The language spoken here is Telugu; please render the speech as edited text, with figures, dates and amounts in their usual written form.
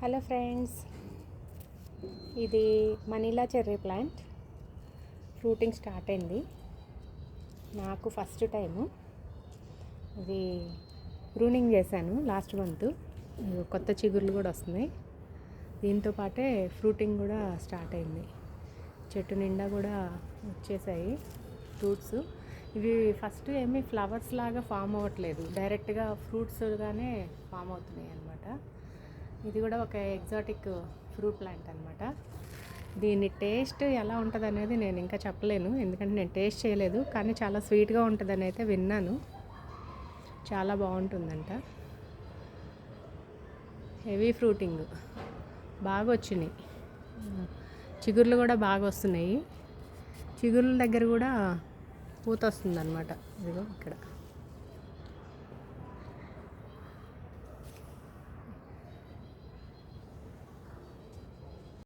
హలో ఫ్రెండ్స్, ఇది Manila cherry plant fruiting start అయింది. నాకు ఫస్ట్ టైము ఇది ప్రూనింగ్ చేశాను లాస్ట్ మంత్. కొత్త చిగుర్లు కూడా వస్తున్నాయి. దీంతో పాటే ఫ్రూటింగ్ కూడా స్టార్ట్ అయింది. చెట్టు నిండా కూడా వచ్చేసాయి ఫ్రూట్స్. ఇవి ఫస్ట్ ఏమీ ఫ్లవర్స్ లాగా ఫామ్ అవ్వట్లేదు, డైరెక్ట్గా ఫ్రూట్స్గానే ఫామ్ అవుతున్నాయి అన్నమాట. ఇది కూడా ఒక ఎగ్జాటిక్ ఫ్రూట్ ప్లాంట్ అనమాట. దీని టేస్ట్ ఎలా ఉంటుంది అనేది నేను ఇంకా చెప్పలేను, ఎందుకంటే నేను టేస్ట్ చేయలేదు. కానీ చాలా స్వీట్గా ఉంటుందని అయితే విన్నాను. చాలా బాగుంటుందంట. హెవీ ఫ్రూటింగ్ బాగా వచ్చినాయి. చిగుర్లు కూడా బాగా వస్తున్నాయి. చిగుర్ల దగ్గర కూడా పూత వస్తుంది అనమాట. ఇదిగో ఇక్కడ